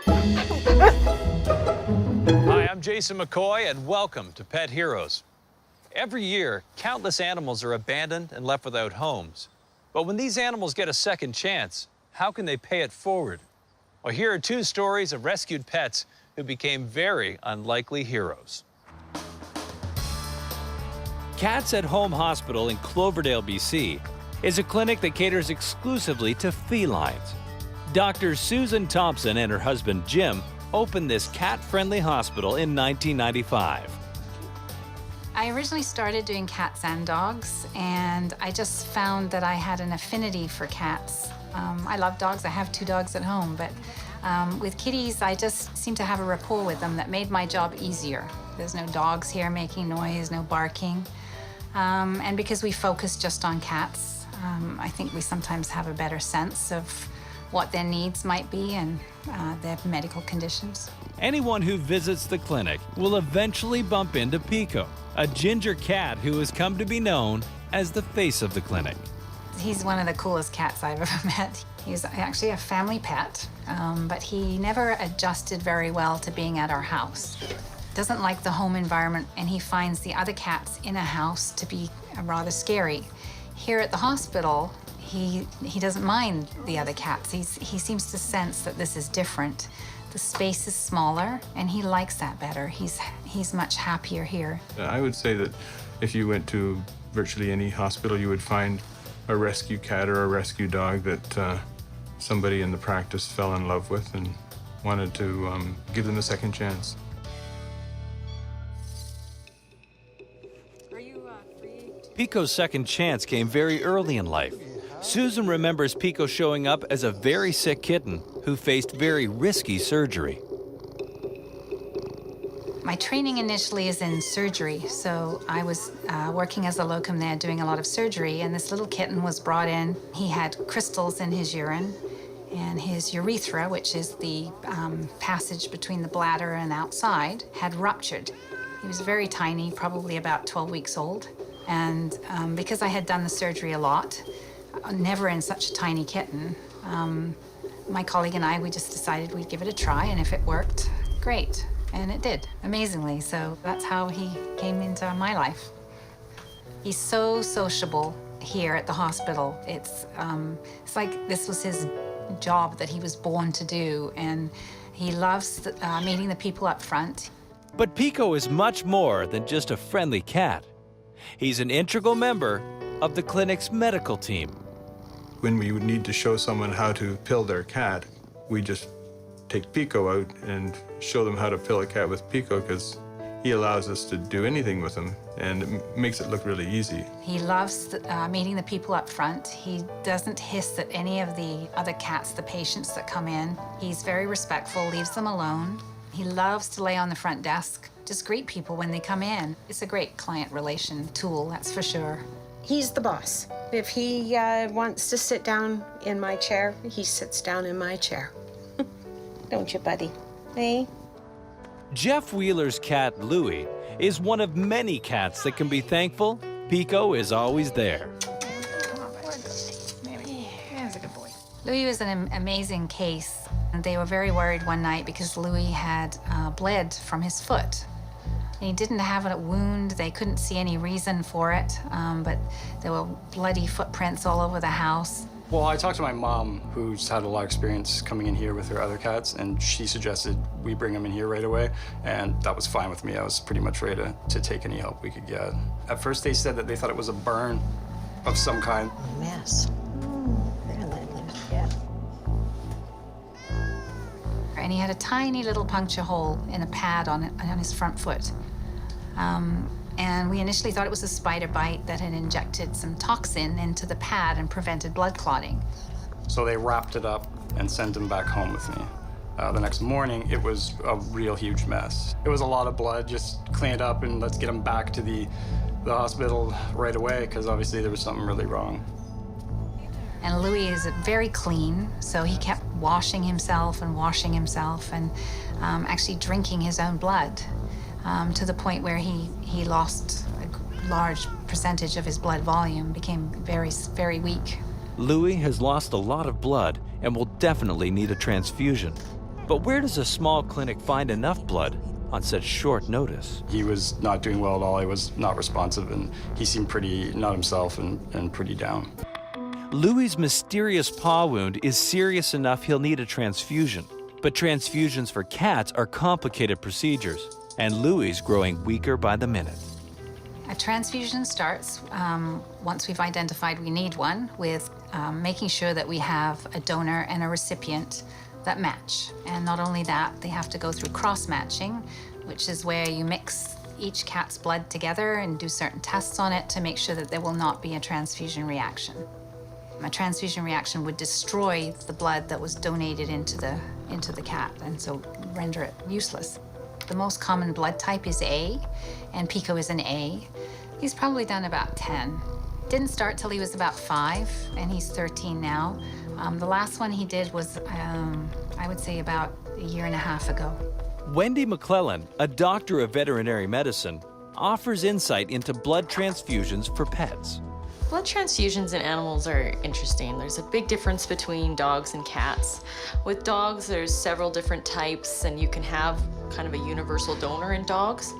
Hi, I'm Jason McCoy, and welcome to Pet Heroes. Every year, countless animals are abandoned and left without homes. But when these animals get a second chance, how can they pay it forward? Well, here are two stories of rescued pets who became very unlikely heroes. Cats at Home Hospital in Cloverdale, BC, is a clinic that caters exclusively to felines. Dr. Susan Thompson and her husband Jim opened this cat-friendly hospital in 1995. I originally started doing cats and dogs, and I just found that I had an affinity for cats. I love dogs. I have 2 dogs at home, but with kitties, I just seemed to have a rapport with them that made my job easier. There's no dogs here making noise, no barking. And because we focus just on cats, I think we sometimes have a better sense of what their needs might be and their medical conditions. Anyone who visits the clinic will eventually bump into Pico, a ginger cat who has come to be known as the face of the clinic. He's one of the coolest cats I've ever met. He's actually a family pet, but he never adjusted very well to being at our house. Doesn't like the home environment, and he finds the other cats in a house to be rather scary. Here at the hospital, he doesn't mind the other cats. He seems to sense that this is different. The space is smaller, and he likes that better. He's much happier here. I would say that if you went to virtually any hospital, you would find a rescue cat or a rescue dog that somebody in the practice fell in love with and wanted to give them a second chance. Pico's second chance came very early in life. Susan remembers Pico showing up as a very sick kitten who faced very risky surgery. My training initially is in surgery, so I was working as a locum there doing a lot of surgery, and this little kitten was brought in. He had crystals in his urine, and his urethra, which is the passage between the bladder and outside, had ruptured. He was very tiny, probably about 12 weeks old, and because I had done the surgery a lot, never in such a tiny kitten, my colleague and I, we just decided we'd give it a try, and if it worked, great. And it did, amazingly. So that's how he came into my life. He's so sociable here at the hospital. It's like this was his job that he was born to do, and he loves meeting the people up front. But Pico is much more than just a friendly cat. He's an integral member of the clinic's medical team. When we would need to show someone how to pill their cat, we just take Pico out and show them how to pill a cat with Pico, because he allows us to do anything with him, and it makes it look really easy. He loves meeting the people up front. He doesn't hiss at any of the other cats, the patients that come in. He's very respectful, leaves them alone. He loves to lay on the front desk, just greet people when they come in. It's a great client relation tool, that's for sure. He's the boss. If he wants to sit down in my chair, he sits down in my chair. Don't you, buddy? Hey? Jeff Wheeler's cat, Louie, is one of many cats that can be thankful Pico is always there. Come on, bud. There's a good boy. Louie was an amazing case. And they were very worried one night because Louie had bled from his foot. And he didn't have a wound. They couldn't see any reason for it, but there were bloody footprints all over the house. Well, I talked to my mom, who's had a lot of experience coming in here with her other cats, and she suggested we bring them in here right away, and that was fine with me. I was pretty much ready to take any help we could get. At first, they said that they thought it was a burn of some kind. A mess. There, Linda. Yeah. And he had a tiny little puncture hole in a pad on his front foot. And we initially thought it was a spider bite that had injected some toxin into the pad and prevented blood clotting. So they wrapped it up and sent him back home with me. The next morning, it was a real huge mess. It was a lot of blood, just clean it up and let's get him back to the hospital right away, because obviously there was something really wrong. And Louie is very clean, so he kept washing himself and actually drinking his own blood to the point where he lost a large percentage of his blood volume, became very, very weak. Louie has lost a lot of blood and will definitely need a transfusion. But where does a small clinic find enough blood on such short notice? He was not doing well at all. He was not responsive, and he seemed pretty not himself and pretty down. Louie's mysterious paw wound is serious enough he'll need a transfusion. But transfusions for cats are complicated procedures, and Louie's growing weaker by the minute. A transfusion starts once we've identified we need one with making sure that we have a donor and a recipient that match. And not only that, they have to go through cross-matching, which is where you mix each cat's blood together and do certain tests on it to make sure that there will not be a transfusion reaction. A transfusion reaction would destroy the blood that was donated into the cat, and so render it useless. The most common blood type is A, and Pico is an A. He's probably done about 10. Didn't start till he was about 5, and he's 13 now. The last one he did was, I would say, about a year and a half ago. Wendy McClellan, a doctor of veterinary medicine, offers insight into blood transfusions for pets. Blood transfusions in animals are interesting. There's a big difference between dogs and cats. With dogs, there's several different types, and you can have kind of a universal donor in dogs.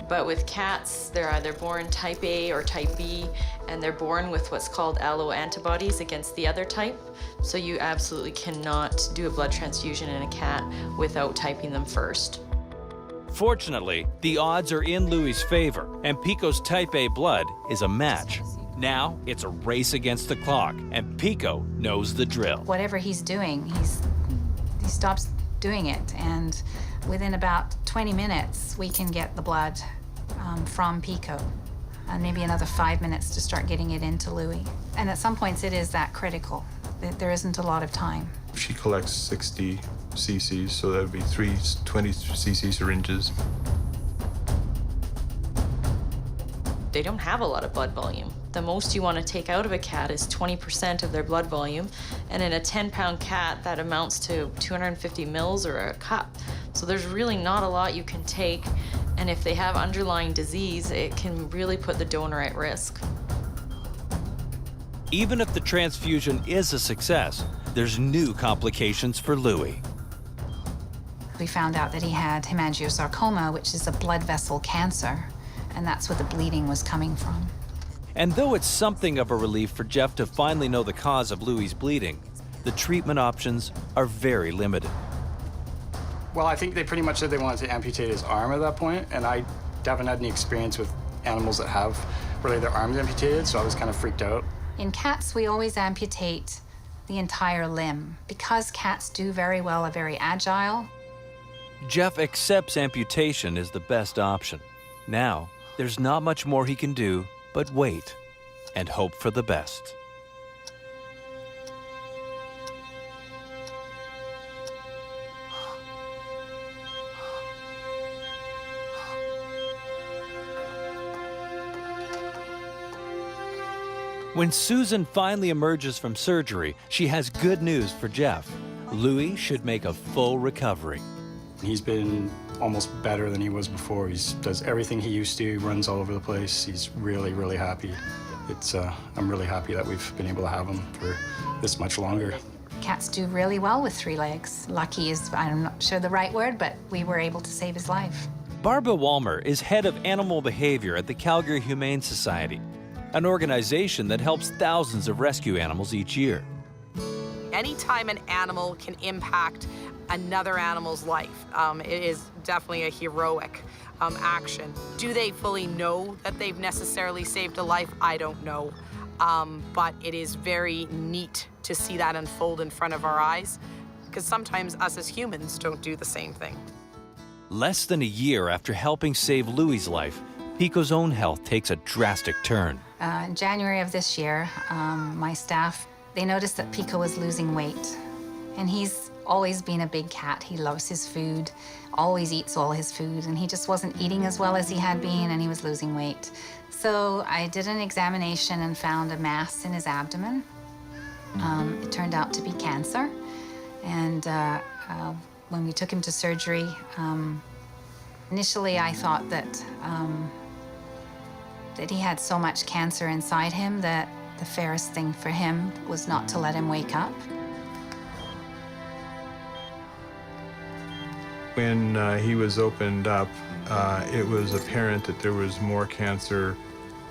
But with cats, they're either born type A or type B, and they're born with what's called alloantibodies against the other type. So you absolutely cannot do a blood transfusion in a cat without typing them first. Fortunately, the odds are in Louie's favor, and Pico's type A blood is a match. Now it's a race against the clock, and Pico knows the drill. Whatever he's doing, he stops doing it, and within about 20 minutes, we can get the blood from Pico, and maybe another 5 minutes to start getting it into Louie. And at some points, it is that critical. There isn't a lot of time. She collects 60 cc's, so that would be 3 20cc syringes. They don't have a lot of blood volume. The most you want to take out of a cat is 20% of their blood volume, and in a 10-pound cat, that amounts to 250 mils or a cup. So there's really not a lot you can take, and if they have underlying disease, it can really put the donor at risk. Even if the transfusion is a success, there's new complications for Louie. We found out that he had hemangiosarcoma, which is a blood vessel cancer, and that's where the bleeding was coming from. And though it's something of a relief for Jeff to finally know the cause of Louie's bleeding, the treatment options are very limited. Well, I think they pretty much said they wanted to amputate his arm at that point, and I haven't had any experience with animals that have really their arms amputated, so I was kind of freaked out. In cats, we always amputate the entire limb. Because cats do very well, are very agile. Jeff accepts amputation as the best option. Now, there's not much more he can do but wait and hope for the best. When Susan finally emerges from surgery, she has good news for Jeff. Louie should make a full recovery. He's been almost better than he was before. He does everything he used to, runs all over the place. He's really, really happy. I'm really happy that we've been able to have him for this much longer. Cats do really well with 3 legs. Lucky is, I'm not sure the right word, but we were able to save his life. Barbara Walmer is head of animal behavior at the Calgary Humane Society, an organization that helps thousands of rescue animals each year. Anytime an animal can impact another animal's life, it is definitely a heroic action. Do they fully know that they've necessarily saved a life? I don't know. But it is very neat to see that unfold in front of our eyes, because sometimes us as humans don't do the same thing. Less than a year after helping save Louie's life, Pico's own health takes a drastic turn. In January of this year, my staff, they noticed that Pico was losing weight. And he's always been a big cat. He loves his food, always eats all his food, and he just wasn't eating as well as he had been, and he was losing weight. So I did an examination and found a mass in his abdomen. It turned out to be cancer. And when we took him to surgery, initially I thought that he had so much cancer inside him that the fairest thing for him was not to let him wake up. When he was opened up, it was apparent that there was more cancer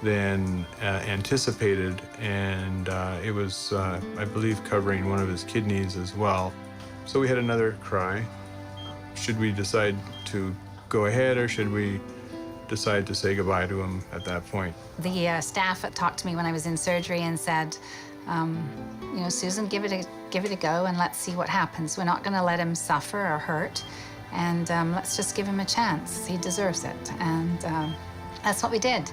than anticipated, and it was, I believe, covering one of his kidneys as well. So we had another cry. Should we decide to go ahead, or should we decide to say goodbye to him at that point? The staff talked to me when I was in surgery and said, you know, Susan, give it a go and let's see what happens. We're not going to let him suffer or hurt, and let's just give him a chance. He deserves it, and that's what we did.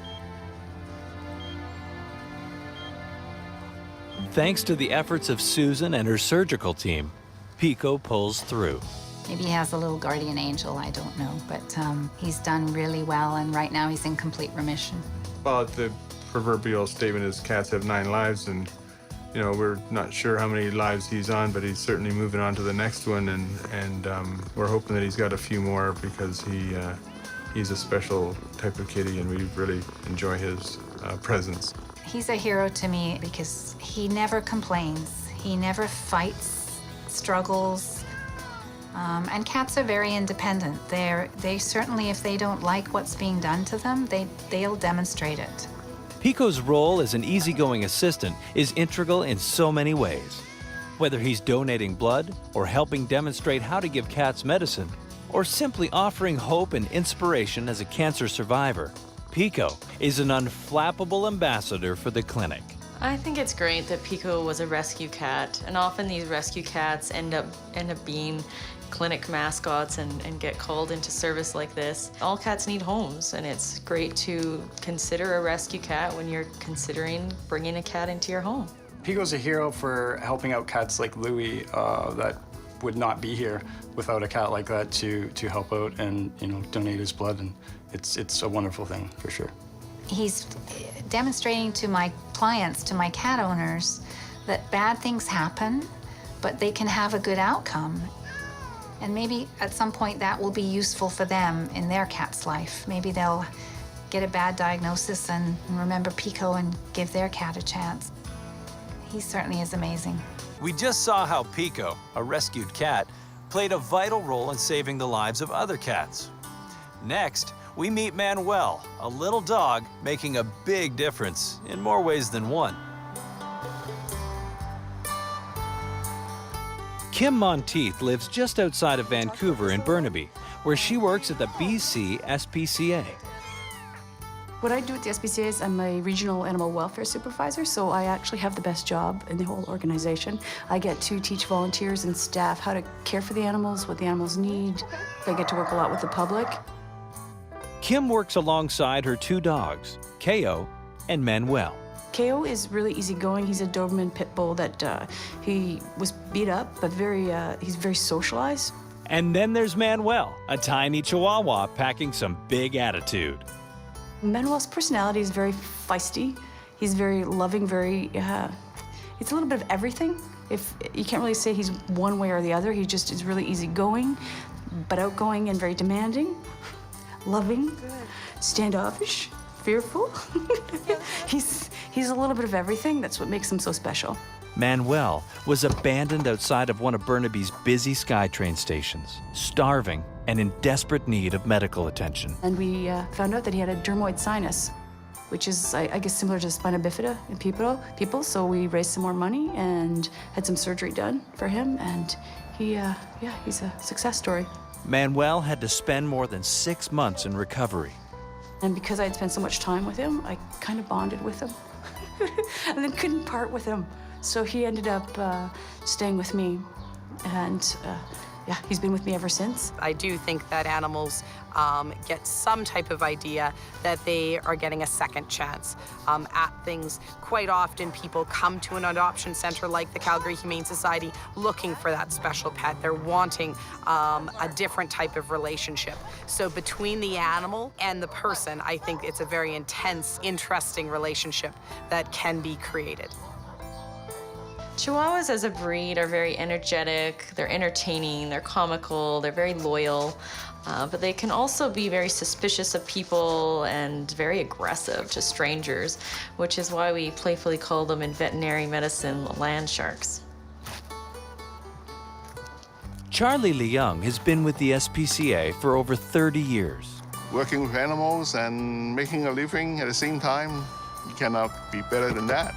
Thanks to the efforts of Susan and her surgical team, Pico pulls through. Maybe he has a little guardian angel, I don't know, but he's done really well, and right now he's in complete remission. Well, The proverbial statement is cats have 9 lives, and you know, we're not sure how many lives he's on, but he's certainly moving on to the next one, and we're hoping that he's got a few more, because he's a special type of kitty, and we really enjoy his presence. He's a hero to me because he never complains. He never fights, struggles. And cats are very independent. They certainly, if they don't like what's being done to them, they'll demonstrate it. Pico's role as an easygoing assistant is integral in so many ways. Whether he's donating blood, or helping demonstrate how to give cats medicine, or simply offering hope and inspiration as a cancer survivor, Pico is an unflappable ambassador for the clinic. I think it's great that Pico was a rescue cat, and often these rescue cats end up being clinic mascots and get called into service like this. All cats need homes, and it's great to consider a rescue cat when you're considering bringing a cat into your home. Pico's a hero for helping out cats like Louie that would not be here without a cat like that to help out and, you know, donate his blood, and it's a wonderful thing for sure. He's demonstrating to my clients, to my cat owners, that bad things happen, but they can have a good outcome. And maybe at some point that will be useful for them in their cat's life. Maybe they'll get a bad diagnosis and remember Pico and give their cat a chance. He certainly is amazing. We just saw how Pico, a rescued cat, played a vital role in saving the lives of other cats. Next, we meet Manuel, a little dog making a big difference in more ways than one. Kim Monteith lives just outside of Vancouver in Burnaby, where she works at the BC SPCA. What I do at the SPCA is I'm a regional animal welfare supervisor, so I actually have the best job in the whole organization. I get to teach volunteers and staff how to care for the animals, what the animals need. I get to work a lot with the public. Kim works alongside her 2 dogs, Ko and Manuel. Ko is really easygoing. He's a Doberman pit bull that he was beat up, but he's very socialized. And then there's Manuel, a tiny Chihuahua packing some big attitude. Manuel's personality is very feisty. He's very loving, it's a little bit of everything. If you can't really say he's one way or the other. He just is really easygoing, but outgoing and very demanding, loving, standoffish, fearful. He's a little bit of everything. That's what makes him so special. Manuel was abandoned outside of one of Burnaby's busy SkyTrain stations, starving and in desperate need of medical attention. And we found out that he had a dermoid sinus, which is, I guess, similar to spina bifida in people. So we raised some more money and had some surgery done for him, and he's a success story. Manuel had to spend more than 6 months in recovery. And because I had spent so much time with him, I kind of bonded with him and then couldn't part with him. So he ended up staying with me, and he's been with me ever since. I do think that animals get some type of idea that they are getting a second chance at things. Quite often people come to an adoption center like the Calgary Humane Society looking for that special pet. They're wanting a different type of relationship. So between the animal and the person, I think it's a very intense, interesting relationship that can be created. Chihuahuas as a breed are very energetic, they're entertaining, they're comical, they're very loyal, but they can also be very suspicious of people and very aggressive to strangers, which is why we playfully call them in veterinary medicine land sharks. Charlie Leung has been with the SPCA for over 30 years. Working with animals and making a living at the same time, you cannot be better than that.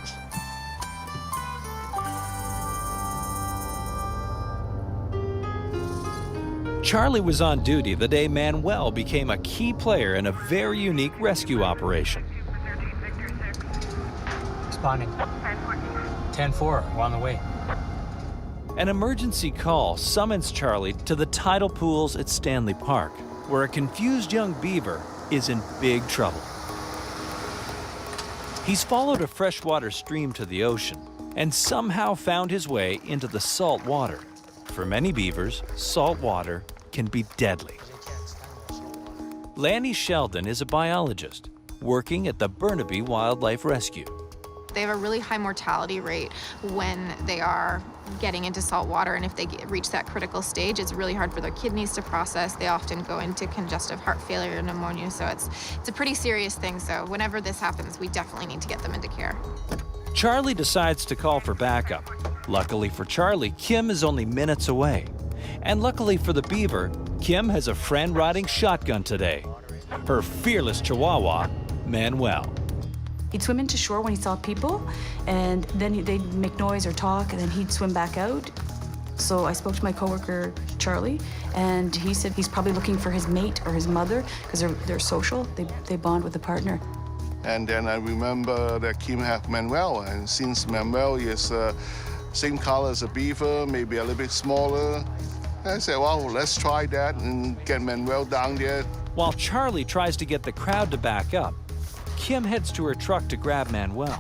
Charlie was on duty the day Manuel became a key player in a very unique rescue operation. Responding. 10-4, we're on the way. An emergency call summons Charlie to the tidal pools at Stanley Park, where a confused young beaver is in big trouble. He's followed a freshwater stream to the ocean and somehow found his way into the salt water. For many beavers, salt water can be deadly. Lanny Sheldon is a biologist working at the Burnaby Wildlife Rescue. They have a really high mortality rate when they are getting into salt water, and if they reach that critical stage, it's really hard for their kidneys to process. They often go into congestive heart failure and pneumonia, so it's a pretty serious thing. So whenever this happens, we definitely need to get them into care. Charlie decides to call for backup. Luckily for Charlie, Kim is only minutes away. And luckily for the beaver, Kim has a friend riding shotgun today. Her fearless Chihuahua, Manuel. He'd swim into shore when he saw people, and then they'd make noise or talk, and then he'd swim back out. So I spoke to my coworker, Charlie, and he said he's probably looking for his mate or his mother, because they're social, they bond with a partner. And then I remember that Kim had Manuel, and since Manuel is same color as a beaver, maybe a little bit smaller, I said, well, let's try that and get Manuel down there. While Charlie tries to get the crowd to back up, Kim heads to her truck to grab Manuel.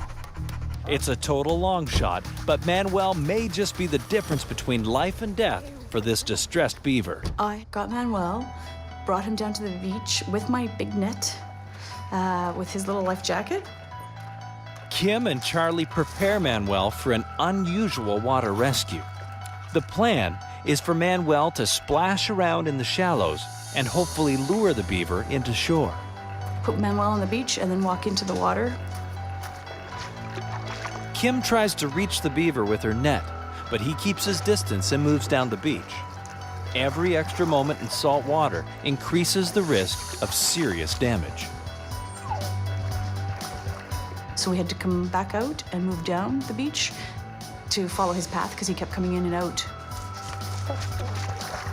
It's a total long shot, but Manuel may just be the difference between life and death for this distressed beaver. I got Manuel, brought him down to the beach with my big net, with his little life jacket. Kim and Charlie prepare Manuel for an unusual water rescue. The plan is for Manuel to splash around in the shallows and hopefully lure the beaver into shore. Put Manuel on the beach and then walk into the water. Kim tries to reach the beaver with her net, but he keeps his distance and moves down the beach. Every extra moment in salt water increases the risk of serious damage. So we had to come back out and move down the beach to follow his path because he kept coming in and out.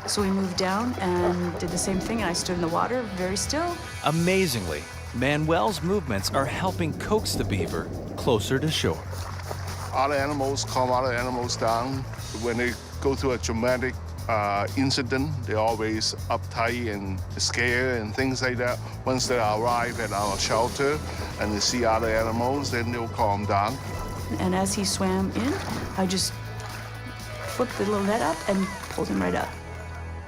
So we moved down and did the same thing, and I stood in the water, very still. Amazingly, Manuel's movements are helping coax the beaver closer to shore. Other animals calm other animals down. When they go through a traumatic incident, they're always uptight and scared and things like that. Once they arrive at our shelter and they see other animals, then they'll calm down. And as he swam in, I just flipped the little net up and pulled him right up.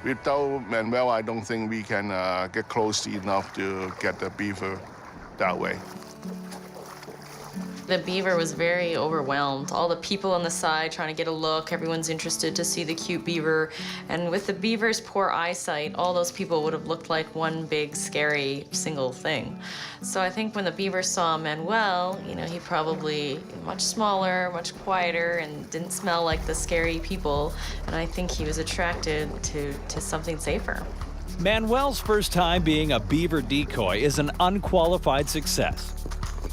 Without Manuel, I don't think we can get close enough to get the beaver that way. The beaver was very overwhelmed. All the people on the side trying to get a look, everyone's interested to see the cute beaver. And with the beaver's poor eyesight, all those people would have looked like one big, scary, single thing. So I think when the beaver saw Manuel, he probably much smaller, much quieter, and didn't smell like the scary people. And I think he was attracted to something safer. Manuel's first time being a beaver decoy is an unqualified success.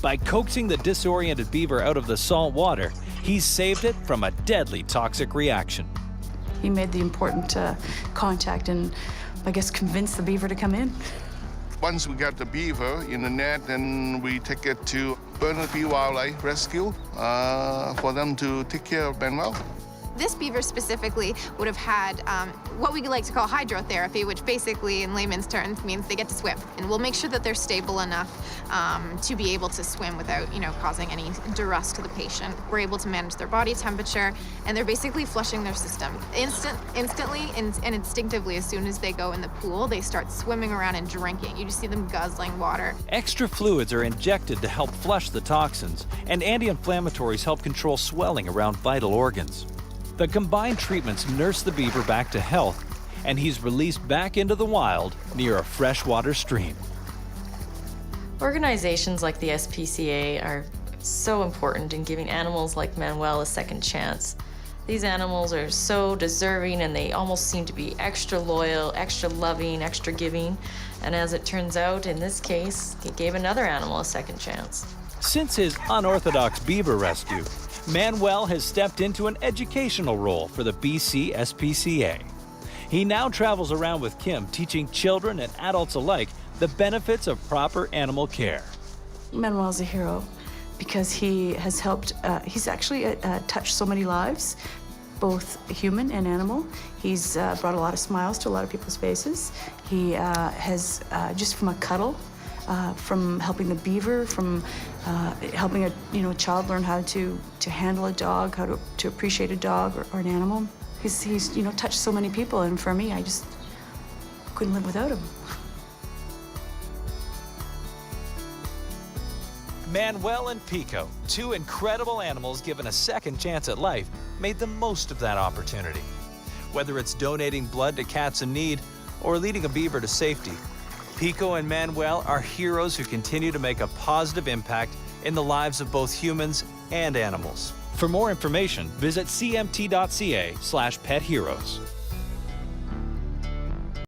By coaxing the disoriented beaver out of the salt water, he's saved it from a deadly toxic reaction. He made the important contact and, I guess, convinced the beaver to come in. Once we got the beaver in the net, then we take it to Burnaby Wildlife Rescue for them to take care of Manuel. This beaver specifically would have had what we like to call hydrotherapy, which basically in layman's terms means they get to swim. And we'll make sure that they're stable enough to be able to swim without, causing any duress to the patient. We're able to manage their body temperature, and they're basically flushing their system. Instantly and instinctively, as soon as they go in the pool, they start swimming around and drinking. You just see them guzzling water. Extra fluids are injected to help flush the toxins, and anti-inflammatories help control swelling around vital organs. The combined treatments nurse the beaver back to health, and he's released back into the wild near a freshwater stream. Organizations like the SPCA are so important in giving animals like Manuel a second chance. These animals are so deserving, and they almost seem to be extra loyal, extra loving, extra giving. And as it turns out, in this case, he gave another animal a second chance. Since his unorthodox beaver rescue, Manuel has stepped into an educational role for the BC SPCA. He now travels around with Kim, teaching children and adults alike the benefits of proper animal care. Manuel's a hero because he has helped, he's actually touched so many lives, both human and animal. He's brought a lot of smiles to a lot of people's faces. He has, just from a cuddle, from helping the beaver, from helping a child learn how to handle a dog, how to appreciate a dog or an animal. He's touched so many people, and for me, I just couldn't live without him. Manuel and Pico, two incredible animals given a second chance at life, made the most of that opportunity. Whether it's donating blood to cats in need or leading a beaver to safety, Pico and Manuel are heroes who continue to make a positive impact in the lives of both humans and animals. For more information, visit cmt.ca/petheroes.